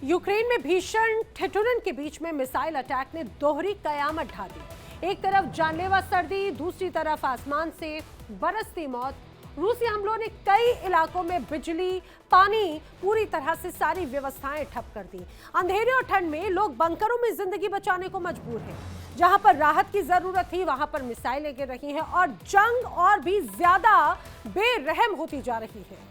Ukraine में भीषण ठिठुरन के बीच में मिसाइल अटैक ने दोहरी कयामत ढा दी। एक तरफ जानलेवा सर्दी, दूसरी तरफ आसमान से बरसती मौत। रूसी हमलों ने कई इलाकों में बिजली, पानी, पूरी तरह से सारी व्यवस्थाएं ठप कर दी। अंधेरे और ठंड में लोग बंकरों में जिंदगी बचाने को मजबूर हैं। जहां पर राहत की जरूरत थी, वहां पर मिसाइलें गिर रही हैं और जंग और भी ज्यादा बेरहम होती जा रही है।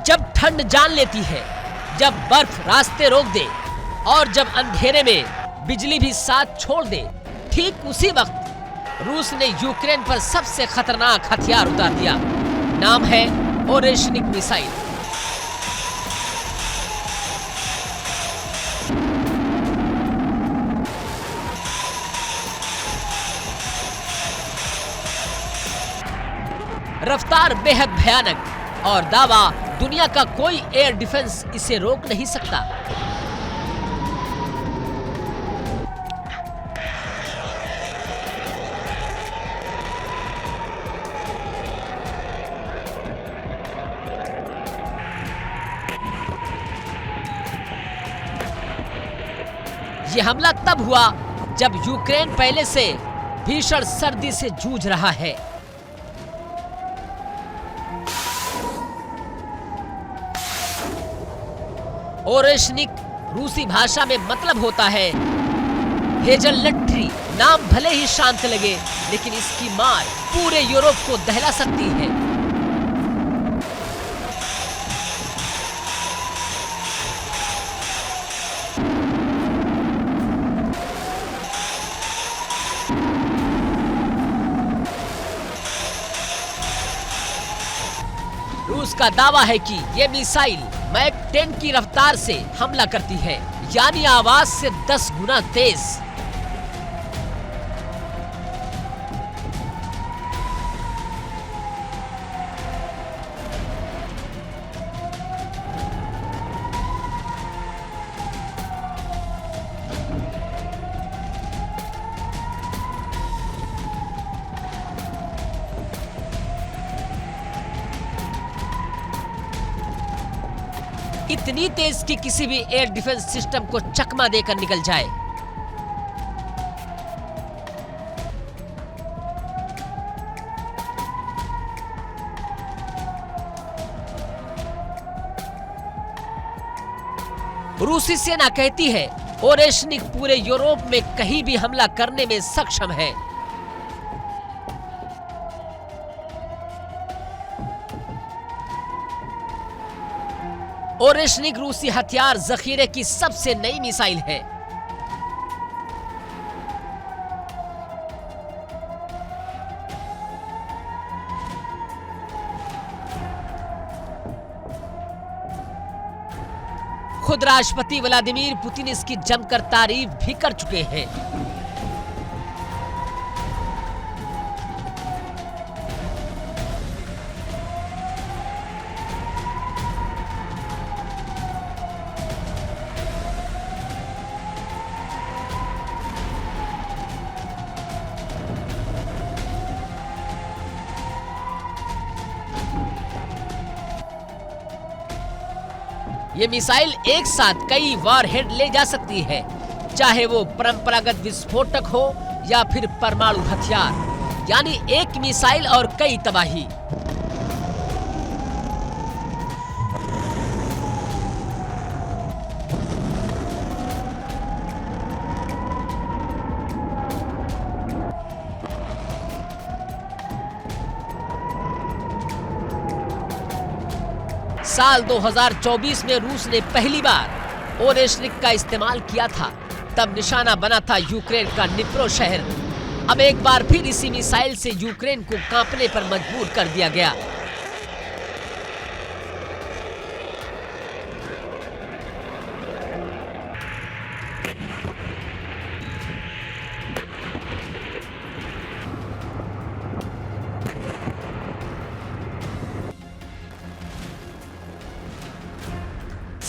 जब ठंड जान लेती है, जब बर्फ रास्ते रोक दे और जब अंधेरे में बिजली भी साथ छोड़ दे, ठीक उसी वक्त रूस ने यूक्रेन पर सबसे खतरनाक हथियार उतार दिया। नाम है ओरेशनिक मिसाइल। रफ्तार बेहद भयानक और दावा दुनिया का कोई एयर डिफेंस इसे रोक नहीं सकता। ये हमला तब हुआ जब यूक्रेन पहले से भीषण सर्दी से जूझ रहा है। ओरेशनिक रूसी भाषा में मतलब होता है हेजलनट ट्री। नाम भले ही शांत लगे, लेकिन इसकी मार पूरे यूरोप को दहला सकती है। रूस का दावा है कि यह मिसाइल मैक 10 की रफ्तार से हमला करती है, यानी आवाज से 10 गुना तेज। इतनी तेज कि किसी भी एयर डिफेंस सिस्टम को चकमा देकर निकल जाए। रूसी सेना कहती है ओरेशनिक पूरे यूरोप में कहीं भी हमला करने में सक्षम है। ओरेशनिक रूसी हथियार जखीरे की सबसे नई मिसाइल है। खुद राष्ट्रपति व्लादिमीर पुतिन इसकी जमकर तारीफ भी कर चुके हैं। ये मिसाइल एक साथ कई वॉरहेड ले जा सकती है, चाहे वो परंपरागत विस्फोटक हो या फिर परमाणु हथियार, यानी एक मिसाइल और कई तबाही। साल 2024 में रूस ने पहली बार ओरेशनिक का इस्तेमाल किया था। तब निशाना बना था यूक्रेन का निप्रो शहर। अब एक बार फिर इसी मिसाइल से यूक्रेन को कांपने पर मजबूर कर दिया गया।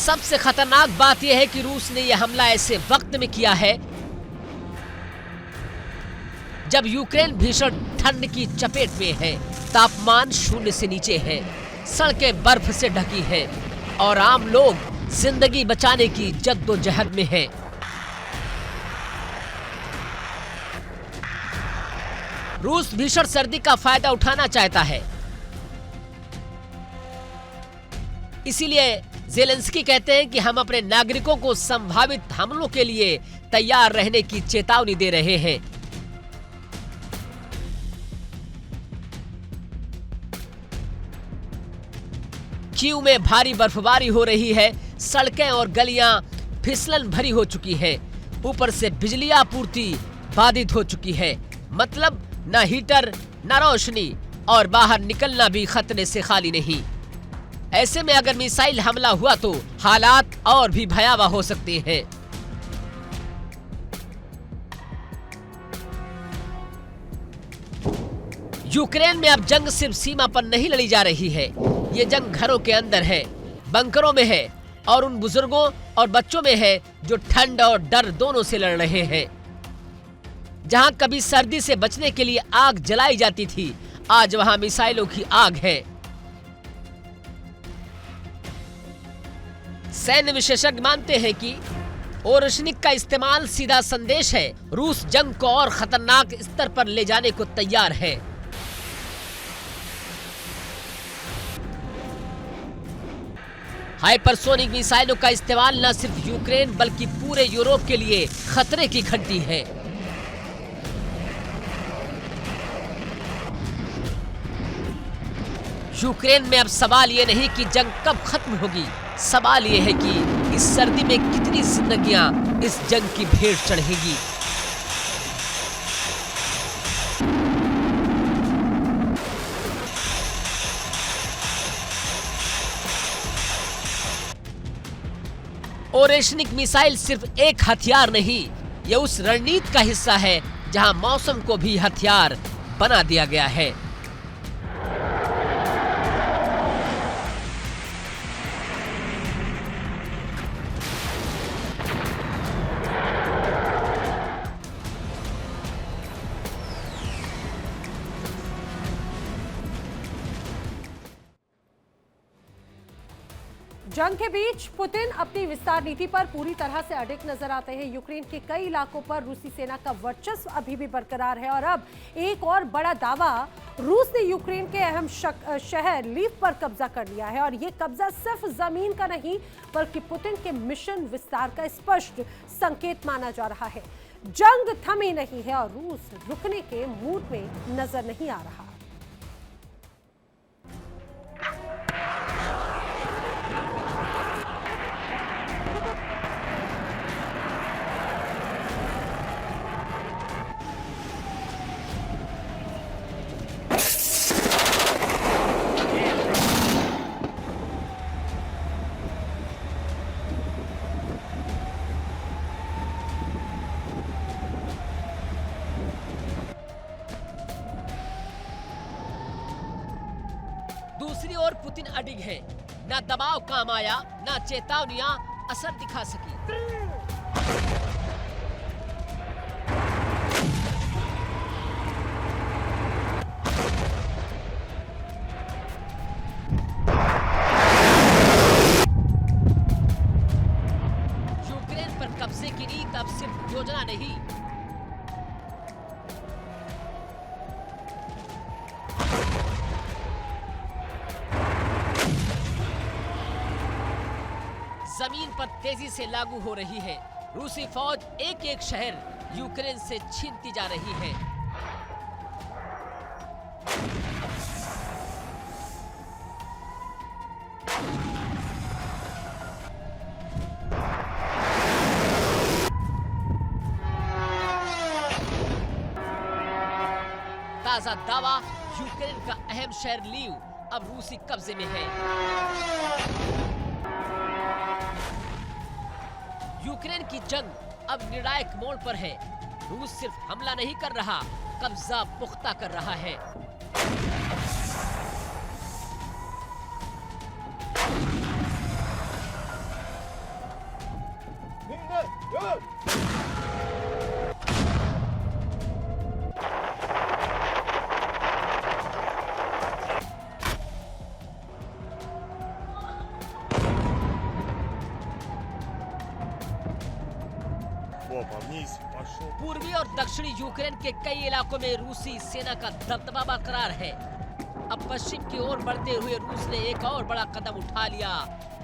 सबसे खतरनाक बात यह है कि रूस ने यह हमला ऐसे वक्त में किया है जब यूक्रेन भीषण ठंड की चपेट में है, तापमान 0 से नीचे है, सड़कें बर्फ से ढकी हैं और आम लोग जिंदगी बचाने की जद्दोजहद में हैं। रूस भीषण सर्दी का फायदा उठाना चाहता है, इसीलिए ज़ेलेंस्की कहते हैं कि हम अपने नागरिकों को संभावित हमलों के लिए तैयार रहने की चेतावनी दे रहे हैं। कीव में भारी बर्फबारी हो रही है, सड़कें और गलियां फिसलन भरी हो चुकी हैं। ऊपर से बिजली आपूर्ति बाधित हो चुकी है, मतलब न हीटर न रोशनी और बाहर निकलना भी खतरे से खाली नहीं। ऐसे में अगर मिसाइल हमला हुआ तो हालात और भी भयावह हो सकते हैं। यूक्रेन में अब जंग सिर्फ सीमा पर नहीं लड़ी जा रही है, ये जंग घरों के अंदर है, बंकरों में है और उन बुजुर्गों और बच्चों में है जो ठंड और डर दोनों से लड़ रहे हैं। जहां कभी सर्दी से बचने के लिए आग जलाई जाती थी, आज वहां मिसाइलों की आग है। सैन्य विशेषज्ञ मानते हैं कि ओरेशनिक का इस्तेमाल सीधा संदेश है, रूस जंग को और खतरनाक स्तर पर ले जाने को तैयार है। हाइपरसोनिक मिसाइलों का इस्तेमाल न सिर्फ यूक्रेन बल्कि पूरे यूरोप के लिए खतरे की घंटी है। यूक्रेन में अब सवाल ये नहीं कि जंग कब खत्म होगी, सवाल ये है कि इस सर्दी में कितनी जिंदगियां इस जंग की भेंट चढ़ेगी। ओरेशनिक मिसाइल सिर्फ एक हथियार नहीं, यह उस रणनीति का हिस्सा है जहां मौसम को भी हथियार बना दिया गया है। जंग के बीच पुतिन अपनी विस्तार नीति पर पूरी तरह से अडिग नजर आते हैं। यूक्रेन के कई इलाकों पर रूसी सेना का वर्चस्व अभी भी बरकरार है और अब एक और बड़ा दावा, रूस ने यूक्रेन के अहम शहर लीव पर कब्जा कर लिया है और ये कब्जा सिर्फ जमीन का नहीं बल्कि पुतिन के मिशन विस्तार का स्पष्ट संकेत माना जा रहा है। जंग थमी नहीं है और रूस रुकने के मूड में नजर नहीं आ रहा। दूसरी ओर पुतिन अडिग है, ना दबाव काम आया, ना चेतावनियां असर दिखा सकी। यूक्रेन पर कब्जे की नीति अब सिर्फ योजना नहीं, जमीन पर तेजी से लागू हो रही है। रूसी फौज एक एक शहर यूक्रेन से छीनती जा रही है। ताजा दावा, यूक्रेन का अहम शहर लीव अब रूसी कब्जे में है। यूक्रेन की जंग अब निर्णायक मोड़ पर है। रूस सिर्फ हमला नहीं कर रहा, कब्जा पुख्ता कर रहा है। Опа, вниз пошел. पूर्वी और दक्षिणी यूक्रेन के कई इलाकों में रूसी सेना का दबदबा बरकरार है। अब पश्चिम की ओर बढ़ते हुए रूस ने एक और बड़ा कदम उठा लिया,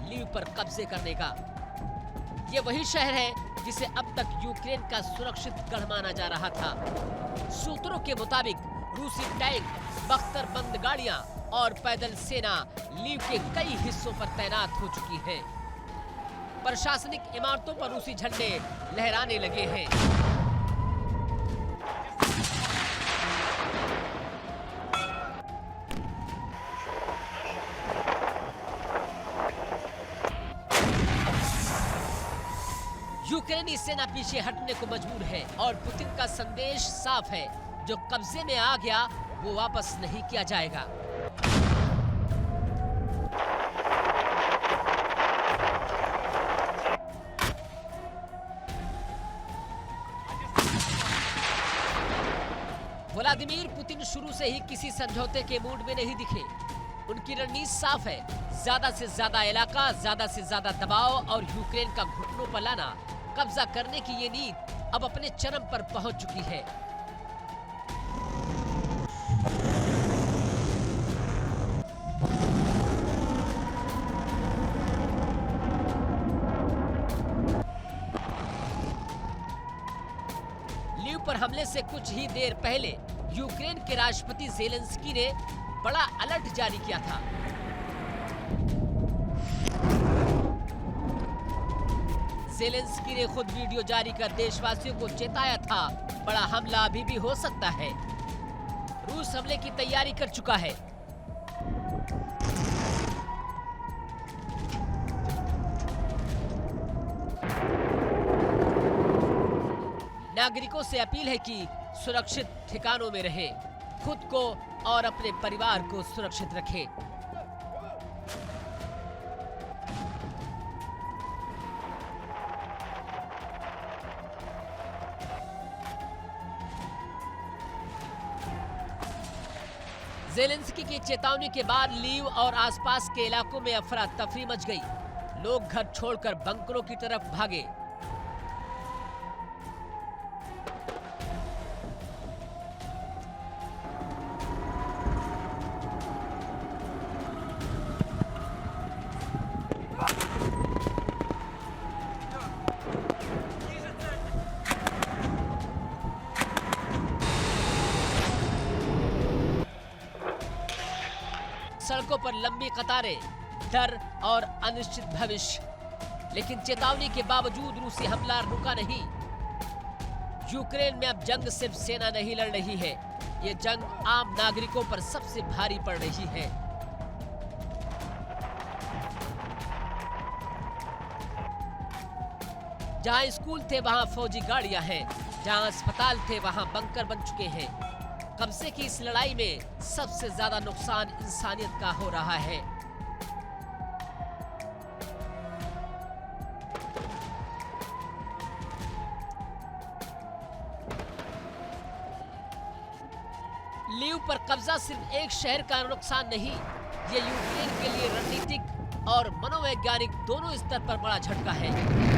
लीव पर कब्जे करने का। ये वही शहर है जिसे अब तक यूक्रेन का सुरक्षित गढ़ माना जा रहा था। सूत्रों के मुताबिक रूसी टैंक, बख्तरबंद गाड़ियां और पैदल सेना लीव के कई हिस्सों पर तैनात हो चुकी है। प्रशासनिक इमारतों पर रूसी झंडे लहराने लगे हैं। यूक्रेनी सेना पीछे हटने को मजबूर है और पुतिन का संदेश साफ है, जो कब्जे में आ गया वो वापस नहीं किया जाएगा। व्लादिमीर पुतिन शुरू से ही किसी समझौते के मूड में नहीं दिखे। उनकी रणनीति साफ है, ज्यादा से ज्यादा इलाका, ज्यादा से ज्यादा दबाव और यूक्रेन का घुटनों पर लाना। कब्जा करने की ये नीति अब अपने चरम पर पहुंच चुकी है। लीव पर हमले से कुछ ही देर पहले यूक्रेन के राष्ट्रपति ज़ेलेंस्की ने बड़ा अलर्ट जारी किया था। ज़ेलेंस्की ने खुद वीडियो जारी कर देशवासियों को चेताया था, बड़ा हमला अभी भी हो सकता है। रूस हमले की तैयारी कर चुका है। नागरिकों से अपील है कि सुरक्षित ठिकानों में रहें, खुद को और अपने परिवार को सुरक्षित रखें। ज़ेलेंस्की की चेतावनी के बाद लीव और आसपास के इलाकों में अफरा तफरी मच गई। लोग घर छोड़कर बंकरों की तरफ भागे। सड़कों पर लंबी कतारें, डर और अनिश्चित भविष्य। लेकिन चेतावनी के बावजूद रूसी हमला रुका नहीं। यूक्रेन में अब जंग सिर्फ सेना नहीं लड़ रही है, ये जंग आम नागरिकों पर सबसे भारी पड़ रही है। जहां स्कूल थे वहां फौजी गाड़ियां हैं, जहां अस्पताल थे वहां बंकर बन चुके हैं। कब्जे की इस लड़ाई में सबसे ज्यादा नुकसान इंसानियत का हो रहा है। लीव पर कब्जा सिर्फ एक शहर का नुकसान नहीं, ये यूक्रेन के लिए रणनीतिक और मनोवैज्ञानिक दोनों स्तर पर बड़ा झटका है।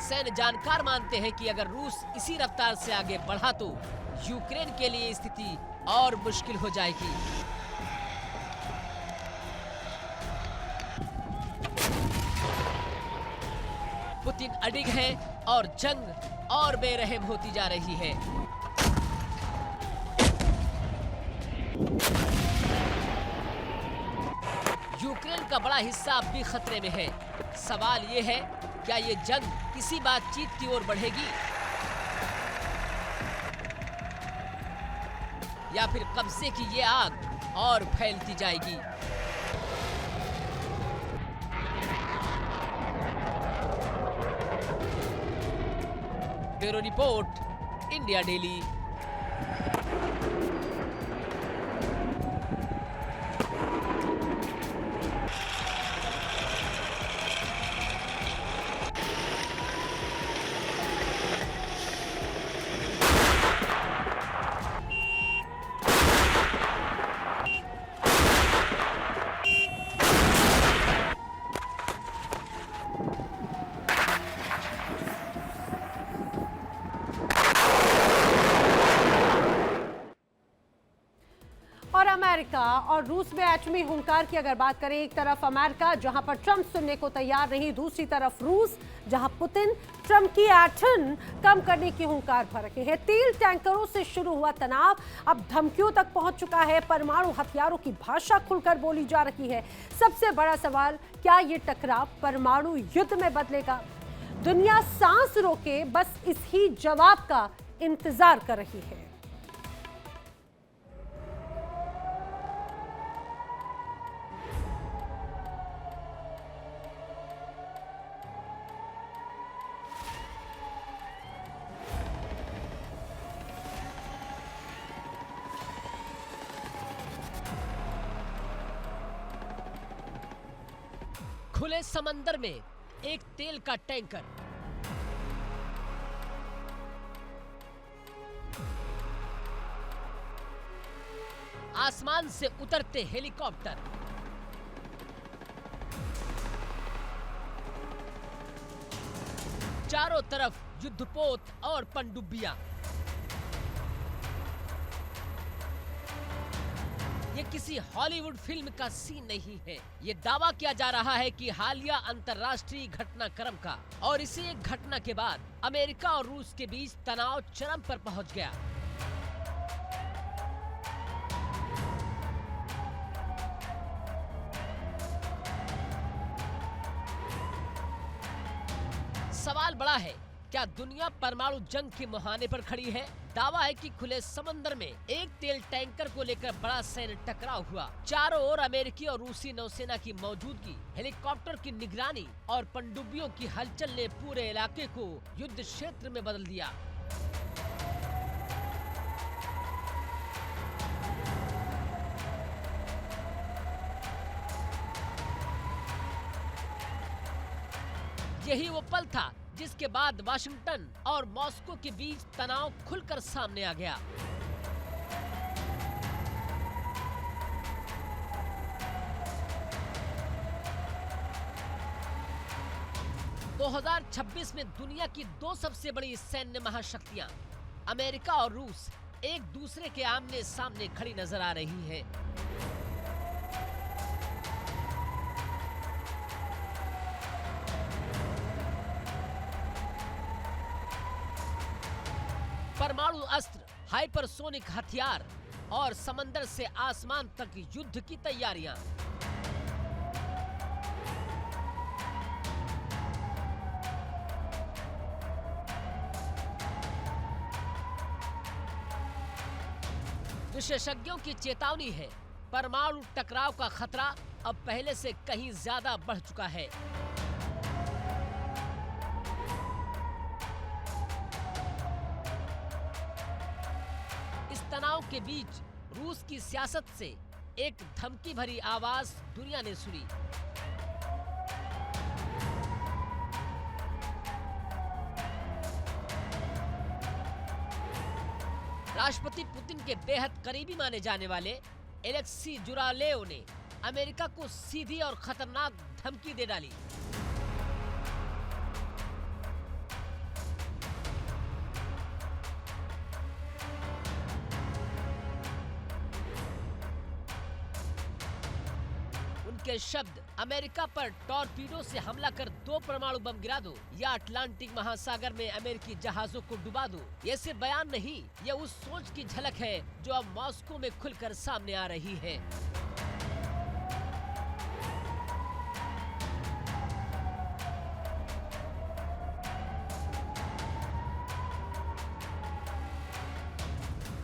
सैन्य जानकार मानते हैं कि अगर रूस इसी रफ्तार से आगे बढ़ा तो यूक्रेन के लिए स्थिति और मुश्किल हो जाएगी। पुतिन अडिग है और जंग और बेरहम होती जा रही है। यूक्रेन का बड़ा हिस्सा अब भी खतरे में है। सवाल ये है, क्या ये जंग किसी बातचीत की ओर बढ़ेगी या फिर कब्जे की ये आग और फैलती जाएगी? Bureau report, India daily. और अमेरिका और रूस में एटमी हुंकार की अगर बात करें, एक तरफ अमेरिका जहां पर ट्रंप सुनने को तैयार नहीं, दूसरी तरफ रूस जहां पुतिन ट्रंप की एटम कम करने की हुंकार भर रहे हैं। तेल टैंकरों से शुरू हुआ तनाव अब धमकियों तक पहुंच चुका है। परमाणु हथियारों की भाषा खुलकर बोली जा रही है। सबसे बड़ा सवाल, क्या ये टकराव परमाणु युद्ध में बदलेगा? दुनिया सांस रोके बस इसी जवाब का इंतजार कर रही है। खुले समंदर में एक तेल का टैंकर, आसमान से उतरते हेलीकॉप्टर, चारों तरफ युद्धपोत और पनडुब्बियां। ये किसी हॉलीवुड फिल्म का सीन नहीं है। ये दावा किया जा रहा है कि हालिया अंतर्राष्ट्रीय घटनाक्रम का, और इसी एक घटना के बाद अमेरिका और रूस के बीच तनाव चरम पर पहुंच गया। सवाल बड़ा है, क्या दुनिया परमाणु जंग के मुहाने पर खड़ी है? दावा है कि खुले समंदर में एक तेल टैंकर को लेकर बड़ा सैन्य टकराव हुआ। चारों ओर अमेरिकी और रूसी नौसेना की मौजूदगी, हेलीकॉप्टर की निगरानी और पनडुब्बियों की हलचल ने पूरे इलाके को युद्ध क्षेत्र में बदल दिया। यही वो पल था जिसके बाद वाशिंगटन और मॉस्को के बीच तनाव खुलकर सामने आ गया। दो 2026 में दुनिया की दो सबसे बड़ी सैन्य महाशक्तियां अमेरिका और रूस एक दूसरे के आमने सामने खड़ी नजर आ रही हैं। परमाणु अस्त्र, हाइपरसोनिक हथियार और समंदर से आसमान तक युद्ध की तैयारियां। विशेषज्ञों की चेतावनी है, परमाणु टकराव का खतरा अब पहले से कहीं ज्यादा बढ़ चुका है। तनाव के बीच रूस की सियासत से एक धमकी भरी आवाज दुनिया ने सुनी। राष्ट्रपति पुतिन के बेहद करीबी माने जाने वाले एलेक्सी जुरालेव ने अमेरिका को सीधी और खतरनाक धमकी दे डाली। के शब्द, अमेरिका पर टॉर्पीडो से हमला कर 2 परमाणु बम गिरा दो या अटलांटिक महासागर में अमेरिकी जहाजों को डुबा दो। ये सिर्फ बयान नहीं, ये उस सोच की झलक है जो अब मॉस्को में खुलकर सामने आ रही है।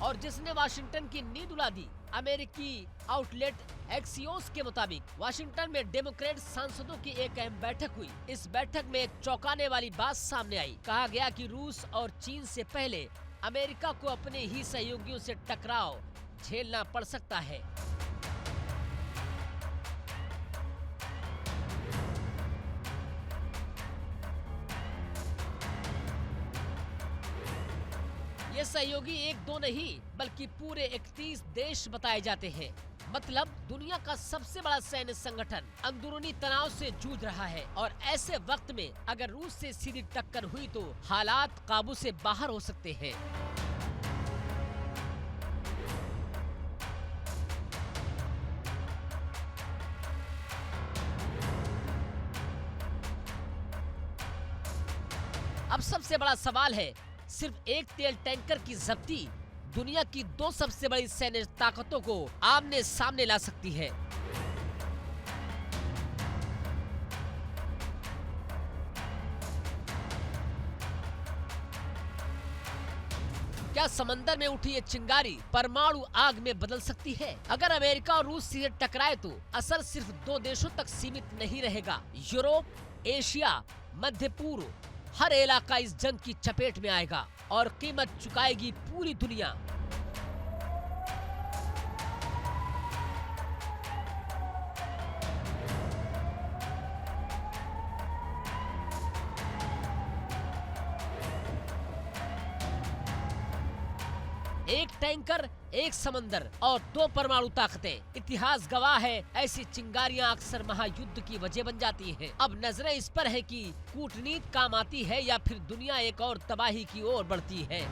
और जिसने वाशिंगटन की नींद उड़ा दी, अमेरिकी आउटलेट एक्सियोस के मुताबिक वाशिंगटन में डेमोक्रेट सांसदों की एक अहम बैठक हुई। इस बैठक में एक चौंकाने वाली बात सामने आई। कहा गया कि रूस और चीन से पहले अमेरिका को अपने ही सहयोगियों से टकराव झेलना पड़ सकता है। ये सहयोगी एक दो नहीं बल्कि पूरे 31 देश बताए जाते हैं। मतलब दुनिया का सबसे बड़ा सैन्य संगठन अंदरूनी तनाव से जूझ रहा है और ऐसे वक्त में अगर रूस से सीधी टक्कर हुई तो हालात काबू से बाहर हो सकते हैं। अब सबसे बड़ा सवाल है, सिर्फ एक तेल टैंकर की जब्ती दुनिया की दो सबसे बड़ी सैन्य ताकतों को आमने सामने ला सकती है। क्या समंदर में उठी ये चिंगारी परमाणु आग में बदल सकती है? अगर अमेरिका और रूस सीधे टकराए तो असर सिर्फ दो देशों तक सीमित नहीं रहेगा। यूरोप, एशिया, मध्य पूर्व, हर इलाका इस जंग की चपेट में आएगा और कीमत चुकाएगी पूरी दुनिया। एक टैंकर, एक समंदर और दो परमाणु ताकतें। इतिहास गवाह है, ऐसी चिंगारियां अक्सर महायुद्ध की वजह बन जाती हैं। अब नजरें इस पर है कि कूटनीति काम आती है या फिर दुनिया एक और तबाही की ओर बढ़ती है।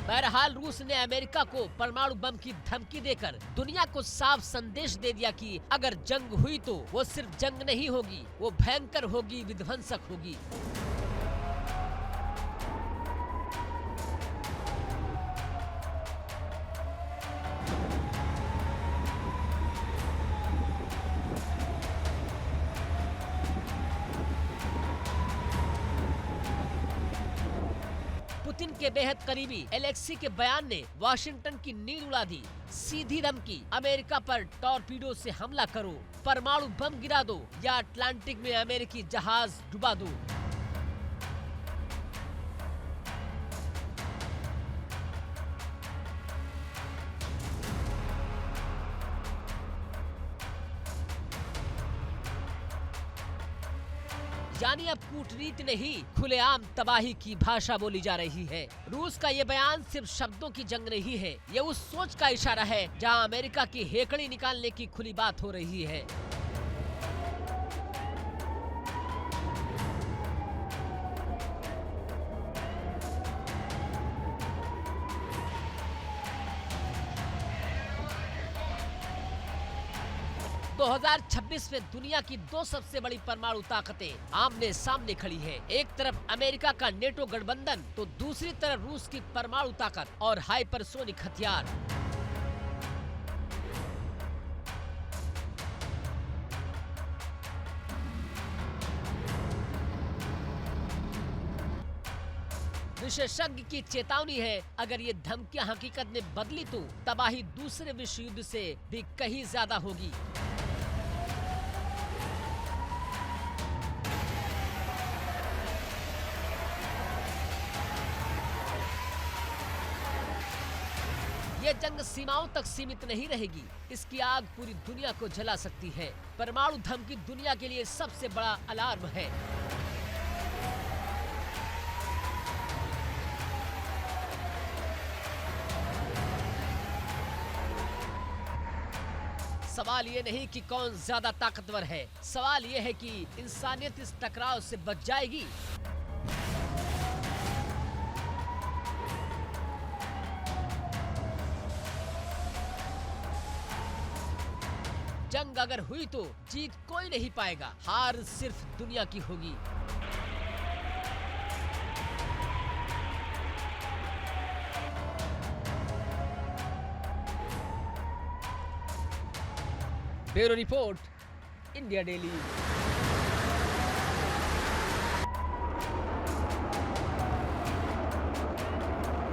बहरहाल रूस ने अमेरिका को परमाणु बम की धमकी देकर दुनिया को साफ संदेश दे दिया कि अगर जंग हुई तो वो सिर्फ जंग नहीं होगी, वो भयंकर होगी, विध्वंसक होगी। पुतिन के बेहद करीबी एलेक्सी के बयान ने वाशिंगटन की नींद उड़ा दी। सीधी धमकी, अमेरिका पर टॉर्पीडो से हमला करो, परमाणु बम गिरा दो या अटलांटिक में अमेरिकी जहाज डुबा दो। यानी अब कूटनीति नहीं, खुलेआम तबाही की भाषा बोली जा रही है। रूस का ये बयान सिर्फ शब्दों की जंग नहीं है, ये उस सोच का इशारा है जहां अमेरिका की हेकड़ी निकालने की खुली बात हो रही है। तो 2026 में दुनिया की दो सबसे बड़ी परमाणु ताकतें आमने सामने खड़ी हैं। एक तरफ अमेरिका का नेटो गठबंधन तो दूसरी तरफ रूस की परमाणु ताकत और हाइपरसोनिक हथियार। विशेषज्ञ की चेतावनी है, अगर ये धमकियां हकीकत में बदली तो तबाही दूसरे विश्व युद्ध से भी कहीं ज्यादा होगी। ये जंग सीमाओं तक सीमित नहीं रहेगी, इसकी आग पूरी दुनिया को जला सकती है। परमाणु धमकी दुनिया के लिए सबसे बड़ा अलार्म है। सवाल ये नहीं कि कौन ज्यादा ताकतवर है, सवाल ये है कि इंसानियत इस टकराव से बच जाएगी। जंग अगर हुई तो जीत कोई नहीं पाएगा, हार सिर्फ दुनिया की होगी। Bureau report, India daily.